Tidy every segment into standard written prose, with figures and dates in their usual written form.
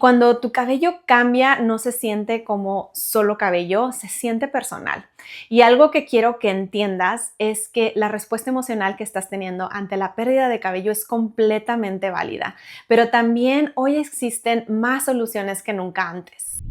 Cuando tu cabello cambia, no se siente como solo cabello, se siente personal. Y algo que quiero que entiendas es que la respuesta emocional que estás teniendo ante la pérdida de cabello es completamente válida, pero también hoy existen más soluciones que nunca antes.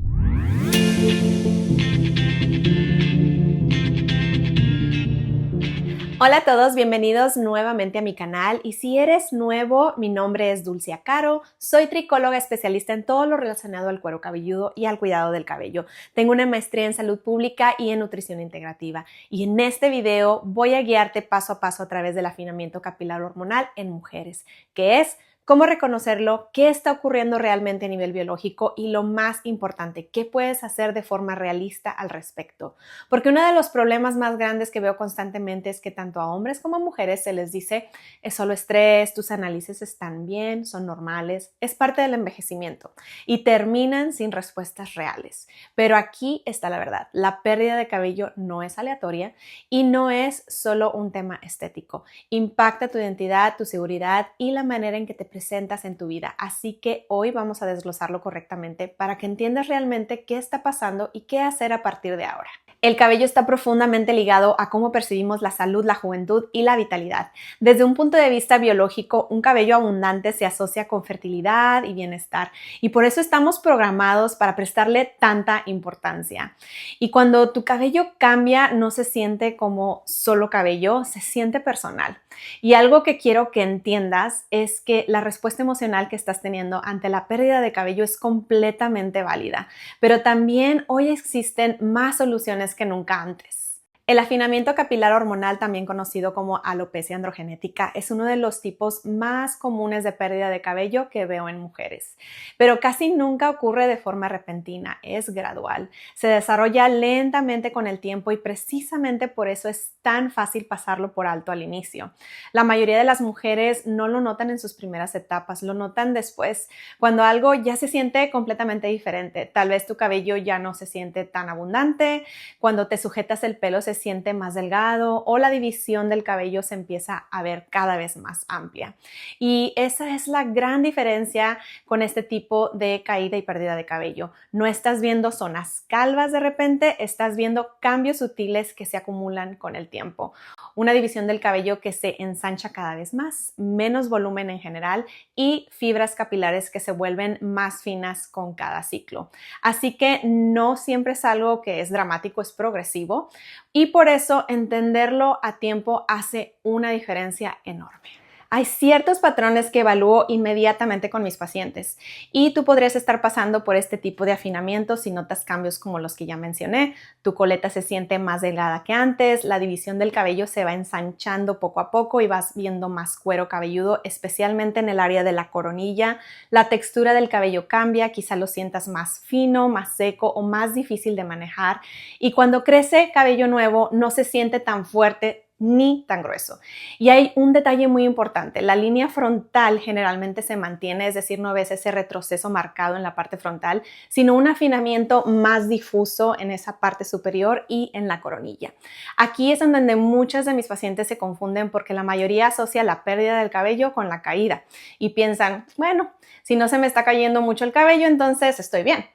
Hola a todos, bienvenidos nuevamente a mi canal y si eres nuevo, mi nombre es Dulcia Caro, soy tricóloga especialista en todo lo relacionado al cuero cabelludo y al cuidado del cabello. Tengo una maestría en salud pública y en nutrición integrativa y en este video voy a guiarte paso a paso a través del afinamiento capilar hormonal en mujeres, que es cómo reconocerlo, qué está ocurriendo realmente a nivel biológico y lo más importante, qué puedes hacer de forma realista al respecto. Porque uno de los problemas más grandes que veo constantemente es que tanto a hombres como a mujeres se les dice es solo estrés, tus análisis están bien, son normales, es parte del envejecimiento y terminan sin respuestas reales. Pero aquí está la verdad, la pérdida de cabello no es aleatoria y no es solo un tema estético, impacta tu identidad, tu seguridad y la manera en que te presentas en tu vida. Así que hoy vamos a desglosarlo correctamente para que entiendas realmente qué está pasando y qué hacer a partir de ahora. El cabello está profundamente ligado a cómo percibimos la salud, la juventud y la vitalidad. Desde un punto de vista biológico, un cabello abundante se asocia con fertilidad y bienestar y por eso estamos programados para prestarle tanta importancia. Y cuando tu cabello cambia, no se siente como solo cabello, se siente personal. Y algo que quiero que entiendas es que la respuesta emocional que estás teniendo ante la pérdida de cabello es completamente válida, pero también hoy existen más soluciones que nunca antes. El afinamiento capilar hormonal, también conocido como alopecia androgenética, es uno de los tipos más comunes de pérdida de cabello que veo en mujeres, pero casi nunca ocurre de forma repentina, es gradual. Se desarrolla lentamente con el tiempo y precisamente por eso es tan fácil pasarlo por alto al inicio. La mayoría de las mujeres no lo notan en sus primeras etapas, lo notan después, cuando algo ya se siente completamente diferente. Tal vez tu cabello ya no se siente tan abundante, cuando te sujetas el pelo se siente más delgado o la división del cabello se empieza a ver cada vez más amplia. Y esa es la gran diferencia con este tipo de caída y pérdida de cabello. No estás viendo zonas calvas de repente, estás viendo cambios sutiles que se acumulan con el tiempo. Una división del cabello que se ensancha cada vez más, menos volumen en general y fibras capilares que se vuelven más finas con cada ciclo. Así que no siempre es algo que es dramático, es progresivo y por eso entenderlo a tiempo hace una diferencia enorme. Hay ciertos patrones que evalúo inmediatamente con mis pacientes y tú podrías estar pasando por este tipo de afinamiento si notas cambios como los que ya mencioné. Tu coleta se siente más delgada que antes, la división del cabello se va ensanchando poco a poco y vas viendo más cuero cabelludo, especialmente en el área de la coronilla. La textura del cabello cambia, quizá lo sientas más fino, más seco o más difícil de manejar. Y cuando crece cabello nuevo no se siente tan fuerte ni tan grueso. Y hay un detalle muy importante, la línea frontal generalmente se mantiene, es decir, no ves ese retroceso marcado en la parte frontal, sino un afinamiento más difuso en esa parte superior y en la coronilla. Aquí es en donde muchas de mis pacientes se confunden porque la mayoría asocia la pérdida del cabello con la caída y piensan, bueno, si no se me está cayendo mucho el cabello, entonces estoy bien.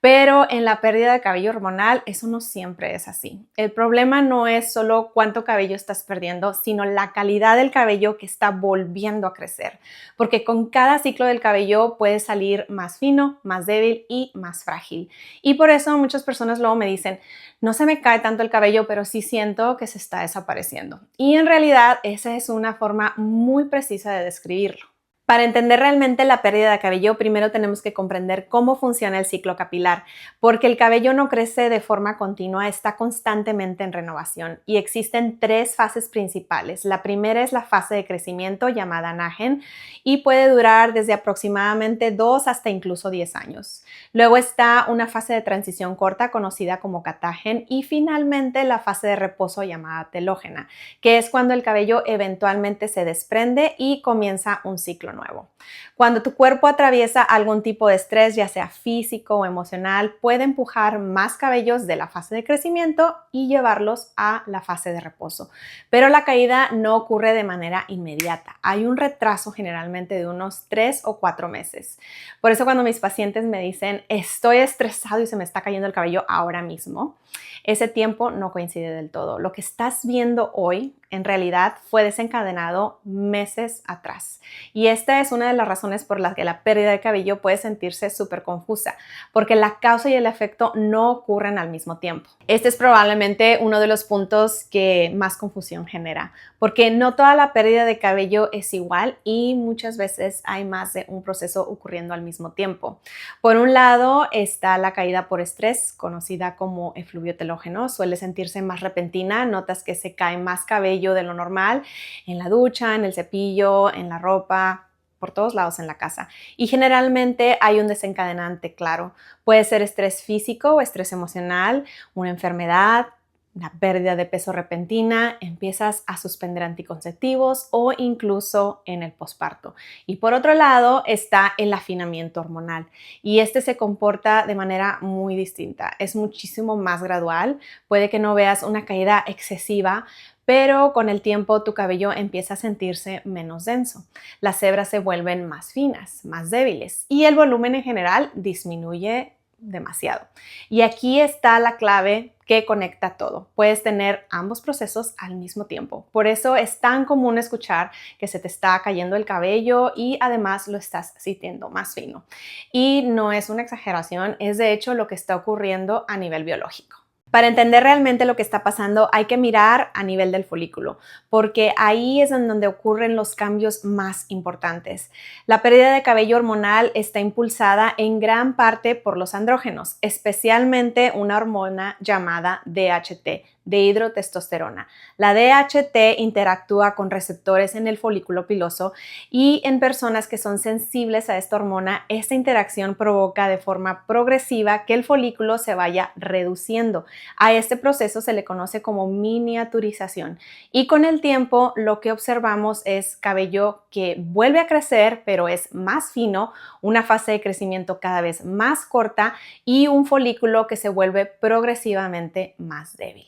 Pero en la pérdida de cabello hormonal eso no siempre es así. El problema no es solo cuánto cabello estás perdiendo, sino la calidad del cabello que está volviendo a crecer. Porque con cada ciclo del cabello puede salir más fino, más débil y más frágil. Y por eso muchas personas luego me dicen, no se me cae tanto el cabello, pero sí siento que se está desapareciendo. Y en realidad esa es una forma muy precisa de describirlo. Para entender realmente la pérdida de cabello, primero tenemos que comprender cómo funciona el ciclo capilar, porque el cabello no crece de forma continua, está constantemente en renovación y existen tres fases principales. La primera es la fase de crecimiento llamada anagen y puede durar desde aproximadamente 2 hasta incluso 10 años. Luego está una fase de transición corta conocida como catagen y finalmente la fase de reposo llamada telógena, que es cuando el cabello eventualmente se desprende y comienza un ciclo nuevo. Cuando tu cuerpo atraviesa algún tipo de estrés, ya sea físico o emocional, puede empujar más cabellos de la fase de crecimiento y llevarlos a la fase de reposo. Pero la caída no ocurre de manera inmediata. Hay un retraso generalmente de unos 3 o 4 meses. Por eso cuando mis pacientes me dicen, estoy estresado y se me está cayendo el cabello ahora mismo, ese tiempo no coincide del todo. Lo que estás viendo hoy en realidad fue desencadenado meses atrás. Y esta es una de las razones por las que la pérdida de cabello puede sentirse súper confusa, porque la causa y el efecto no ocurren al mismo tiempo. Este es probablemente uno de los puntos que más confusión genera, porque no toda la pérdida de cabello es igual y muchas veces hay más de un proceso ocurriendo al mismo tiempo. Por un lado está la caída por estrés, conocida como efluvio telógeno. Suele sentirse más repentina, notas que se cae más cabello de lo normal en la ducha, en el cepillo, en la ropa, por todos lados en la casa. Y generalmente hay un desencadenante claro. Puede ser estrés físico o estrés emocional, una enfermedad, una pérdida de peso repentina, empiezas a suspender anticonceptivos o incluso en el posparto. Y por otro lado está el afinamiento hormonal y este se comporta de manera muy distinta. Es muchísimo más gradual, puede que no veas una caída excesiva, pero con el tiempo tu cabello empieza a sentirse menos denso. Las hebras se vuelven más finas, más débiles y el volumen en general disminuye demasiado. Y aquí está la clave que conecta todo. Puedes tener ambos procesos al mismo tiempo. Por eso es tan común escuchar que se te está cayendo el cabello y además lo estás sintiendo más fino. Y no es una exageración, es de hecho lo que está ocurriendo a nivel biológico. Para entender realmente lo que está pasando, hay que mirar a nivel del folículo, porque ahí es en donde ocurren los cambios más importantes. La pérdida de cabello hormonal está impulsada en gran parte por los andrógenos, especialmente una hormona llamada DHT, dihidrotestosterona. La DHT interactúa con receptores en el folículo piloso y en personas que son sensibles a esta hormona, esta interacción provoca de forma progresiva que el folículo se vaya reduciendo. A este proceso se le conoce como miniaturización y con el tiempo lo que observamos es cabello que vuelve a crecer pero es más fino, una fase de crecimiento cada vez más corta y un folículo que se vuelve progresivamente más débil,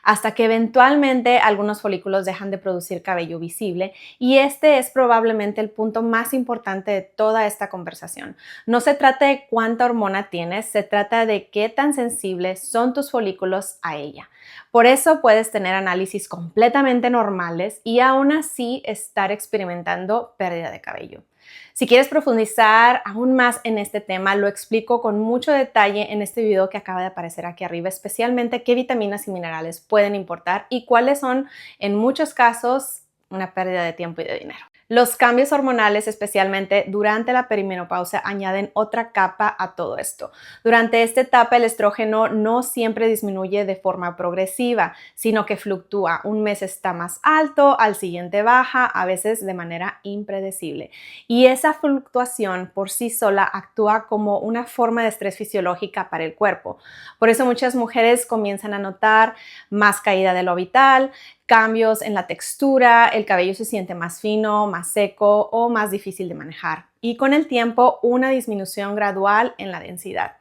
hasta que eventualmente algunos folículos dejan de producir cabello visible y este es probablemente el punto más importante de toda esta conversación. No se trata de cuánta hormona tienes, se trata de qué tan sensibles son tus folículos a ella. Por eso puedes tener análisis completamente normales y aún así estar experimentando pérdida de cabello. Si quieres profundizar aún más en este tema, lo explico con mucho detalle en este video que acaba de aparecer aquí arriba, especialmente qué vitaminas y minerales pueden importar y cuáles son, en muchos casos, una pérdida de tiempo y de dinero. Los cambios hormonales, especialmente durante la perimenopausia, añaden otra capa a todo esto. Durante esta etapa, el estrógeno no siempre disminuye de forma progresiva, sino que fluctúa. Un mes está más alto, al siguiente baja, a veces de manera impredecible. Y esa fluctuación por sí sola actúa como una forma de estrés fisiológica para el cuerpo. Por eso muchas mujeres comienzan a notar más caída del orbital, cambios en la textura, el cabello se siente más fino, más seco o más difícil de manejar. Y con el tiempo, una disminución gradual en la densidad.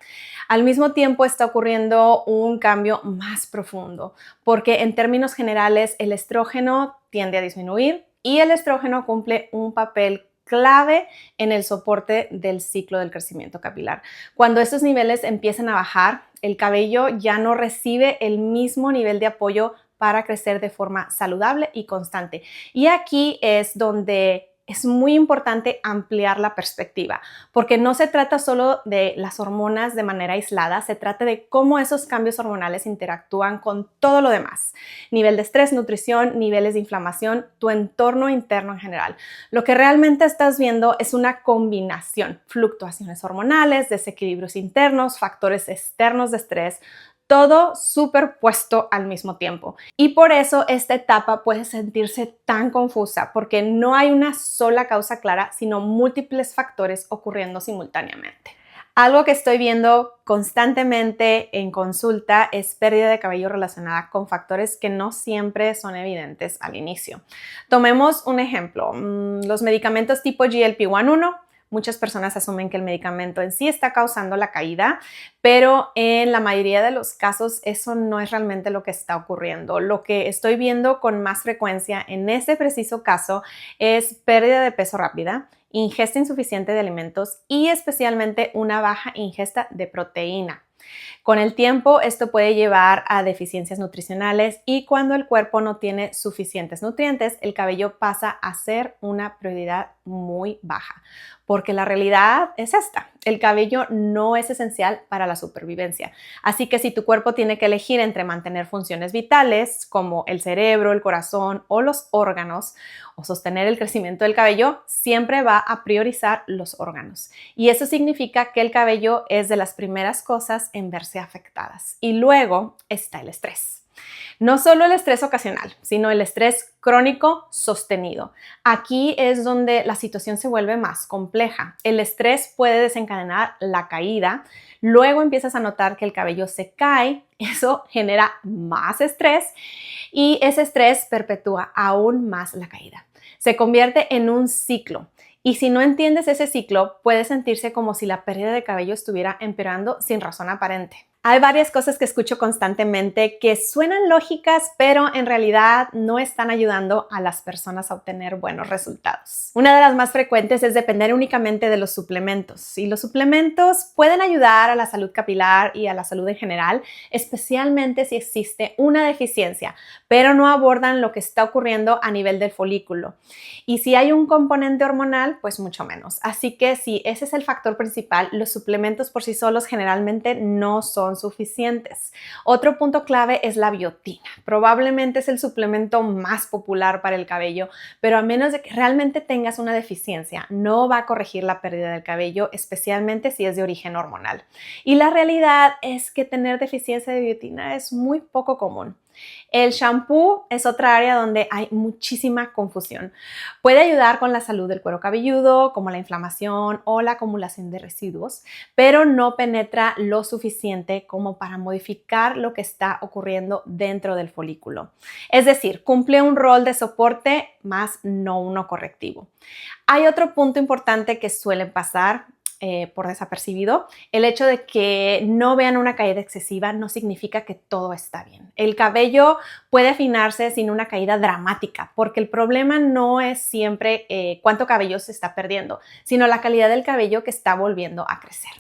Al mismo tiempo está ocurriendo un cambio más profundo, porque en términos generales el estrógeno tiende a disminuir y el estrógeno cumple un papel clave en el soporte del ciclo del crecimiento capilar. Cuando estos niveles empiezan a bajar, el cabello ya no recibe el mismo nivel de apoyo para crecer de forma saludable y constante. Y aquí es donde es muy importante ampliar la perspectiva, porque no se trata solo de las hormonas de manera aislada, se trata de cómo esos cambios hormonales interactúan con todo lo demás. Nivel de estrés, nutrición, niveles de inflamación, tu entorno interno en general. Lo que realmente estás viendo es una combinación, fluctuaciones hormonales, desequilibrios internos, factores externos de estrés, todo superpuesto al mismo tiempo. Y por eso esta etapa puede sentirse tan confusa, porque no hay una sola causa clara, sino múltiples factores ocurriendo simultáneamente. Algo que estoy viendo constantemente en consulta es pérdida de cabello relacionada con factores que no siempre son evidentes al inicio. Tomemos un ejemplo, los medicamentos tipo GLP-1. Muchas personas asumen que el medicamento en sí está causando la caída, pero en la mayoría de los casos eso no es realmente lo que está ocurriendo. Lo que estoy viendo con más frecuencia en este preciso caso es pérdida de peso rápida, ingesta insuficiente de alimentos y especialmente una baja ingesta de proteína. Con el tiempo, esto puede llevar a deficiencias nutricionales y cuando el cuerpo no tiene suficientes nutrientes, el cabello pasa a ser una prioridad muy baja. Porque la realidad es esta, el cabello no es esencial para la supervivencia. Así que si tu cuerpo tiene que elegir entre mantener funciones vitales como el cerebro, el corazón o los órganos o sostener el crecimiento del cabello, siempre va a priorizar los órganos. Y eso significa que el cabello es de las primeras cosas en verse afectadas. Y luego está el estrés. No solo el estrés ocasional, sino el estrés crónico sostenido. Aquí es donde la situación se vuelve más compleja. El estrés puede desencadenar la caída, luego empiezas a notar que el cabello se cae, eso genera más estrés y ese estrés perpetúa aún más la caída. Se convierte en un ciclo. Y si no entiendes ese ciclo, puede sentirse como si la pérdida de cabello estuviera empeorando sin razón aparente. Hay varias cosas que escucho constantemente que suenan lógicas, pero en realidad no están ayudando a las personas a obtener buenos resultados. Una de las más frecuentes es depender únicamente de los suplementos. Y los suplementos pueden ayudar a la salud capilar y a la salud en general, especialmente si existe una deficiencia, pero no abordan lo que está ocurriendo a nivel del folículo. Y si hay un componente hormonal, pues mucho menos. Así que si ese es el factor principal, los suplementos por sí solos generalmente no son suficientes. Otro punto clave es la biotina. Probablemente es el suplemento más popular para el cabello, pero a menos de que realmente tengas una deficiencia, no va a corregir la pérdida del cabello, especialmente si es de origen hormonal. Y la realidad es que tener deficiencia de biotina es muy poco común. El shampoo es otra área donde hay muchísima confusión. Puede ayudar con la salud del cuero cabelludo, como la inflamación o la acumulación de residuos, pero no penetra lo suficiente como para modificar lo que está ocurriendo dentro del folículo. Es decir, cumple un rol de soporte, más no uno correctivo. Hay otro punto importante que suele pasar por desapercibido. El hecho de que no vean una caída excesiva no significa que todo está bien. El cabello puede afinarse sin una caída dramática, porque el problema no es siempre cuánto cabello se está perdiendo, sino la calidad del cabello que está volviendo a crecer.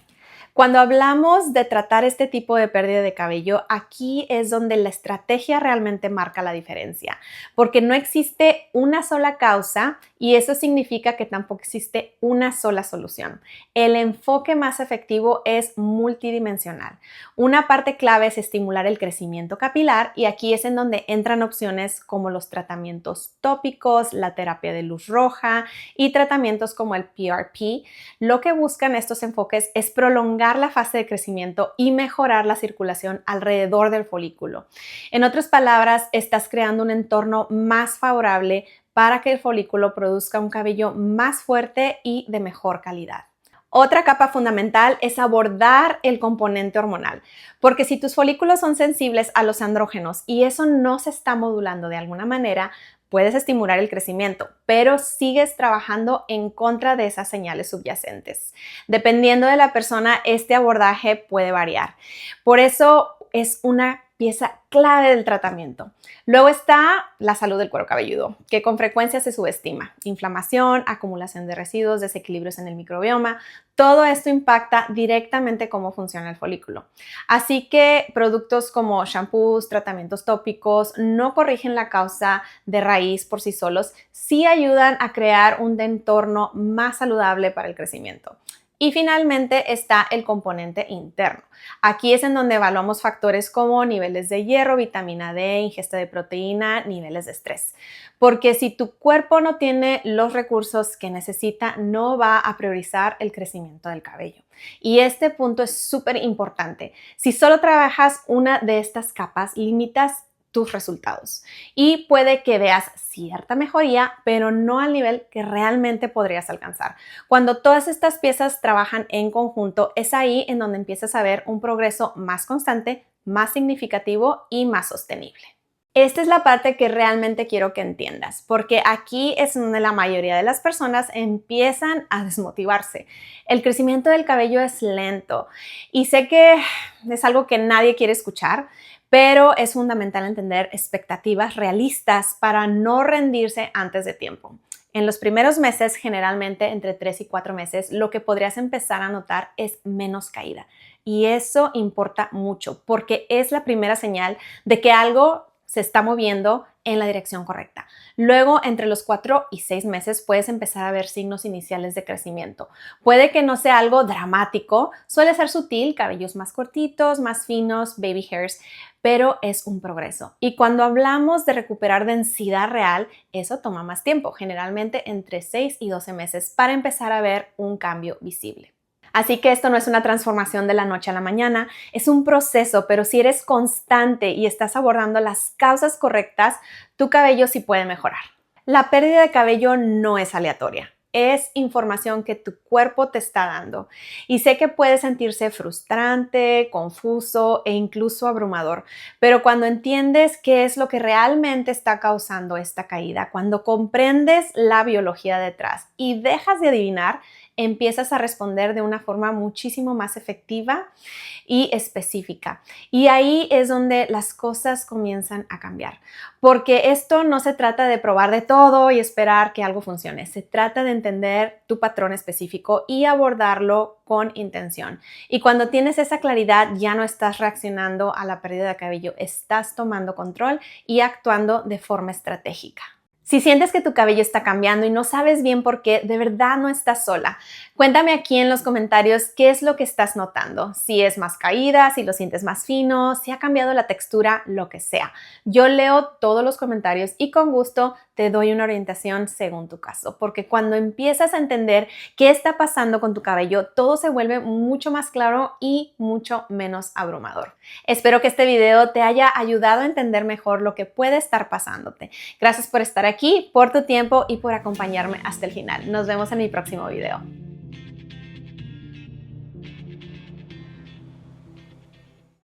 Cuando hablamos de tratar este tipo de pérdida de cabello, aquí es donde la estrategia realmente marca la diferencia, porque no existe una sola causa y eso significa que tampoco existe una sola solución. El enfoque más efectivo es multidimensional. Una parte clave es estimular el crecimiento capilar y aquí es en donde entran opciones como los tratamientos tópicos, la terapia de luz roja y tratamientos como el PRP. Lo que buscan estos enfoques es prolongar la fase de crecimiento y mejorar la circulación alrededor del folículo. En otras palabras, estás creando un entorno más favorable para que el folículo produzca un cabello más fuerte y de mejor calidad. Otra capa fundamental es abordar el componente hormonal, porque si tus folículos son sensibles a los andrógenos y eso no se está modulando de alguna manera, puedes estimular el crecimiento, pero sigues trabajando en contra de esas señales subyacentes. Dependiendo de la persona, este abordaje puede variar. Por eso es una pieza clave del tratamiento. Luego está la salud del cuero cabelludo, que con frecuencia se subestima. Inflamación, acumulación de residuos, desequilibrios en el microbioma, todo esto impacta directamente cómo funciona el folículo. Así que productos como shampoos, tratamientos tópicos no corrigen la causa de raíz por sí solos, sí ayudan a crear un entorno más saludable para el crecimiento. Y finalmente está el componente interno. Aquí es en donde evaluamos factores como niveles de hierro, vitamina D, ingesta de proteína, niveles de estrés. Porque si tu cuerpo no tiene los recursos que necesita, no va a priorizar el crecimiento del cabello. Y este punto es súper importante. Si solo trabajas una de estas capas, limitas tus resultados. Y puede que veas cierta mejoría, pero no al nivel que realmente podrías alcanzar. Cuando todas estas piezas trabajan en conjunto, es ahí en donde empiezas a ver un progreso más constante, más significativo y más sostenible. Esta es la parte que realmente quiero que entiendas, porque aquí es donde la mayoría de las personas empiezan a desmotivarse. El crecimiento del cabello es lento y sé que es algo que nadie quiere escuchar, pero es fundamental entender expectativas realistas para no rendirse antes de tiempo. En los primeros meses, generalmente entre 3 y 4 meses, lo que podrías empezar a notar es menos caída. Y eso importa mucho porque es la primera señal de que algo se está moviendo en la dirección correcta. Luego, entre los 4 y 6 meses, puedes empezar a ver signos iniciales de crecimiento. Puede que no sea algo dramático, suele ser sutil, cabellos más cortitos, más finos, baby hairs, pero es un progreso. Y cuando hablamos de recuperar densidad real, eso toma más tiempo, generalmente entre 6 y 12 meses, para empezar a ver un cambio visible. Así que esto no es una transformación de la noche a la mañana, es un proceso, pero si eres constante y estás abordando las causas correctas, tu cabello sí puede mejorar. La pérdida de cabello no es aleatoria. Es información que tu cuerpo te está dando. Y sé que puede sentirse frustrante, confuso e incluso abrumador, pero cuando entiendes qué es lo que realmente está causando esta caída, cuando comprendes la biología detrás y dejas de adivinar, empiezas a responder de una forma muchísimo más efectiva y específica. Y ahí es donde las cosas comienzan a cambiar. Porque esto no se trata de probar de todo y esperar que algo funcione. Se trata de entender tu patrón específico y abordarlo con intención. Y cuando tienes esa claridad, ya no estás reaccionando a la pérdida de cabello, estás tomando control y actuando de forma estratégica. Si sientes que tu cabello está cambiando y no sabes bien por qué, de verdad no estás sola. Cuéntame aquí en los comentarios qué es lo que estás notando. Si es más caída, si lo sientes más fino, si ha cambiado la textura, lo que sea. Yo leo todos los comentarios y con gusto te doy una orientación según tu caso. Porque cuando empiezas a entender qué está pasando con tu cabello, todo se vuelve mucho más claro y mucho menos abrumador. Espero que este video te haya ayudado a entender mejor lo que puede estar pasándote. Gracias por estar aquí, por tu tiempo y por acompañarme hasta el final. Nos vemos en mi próximo video.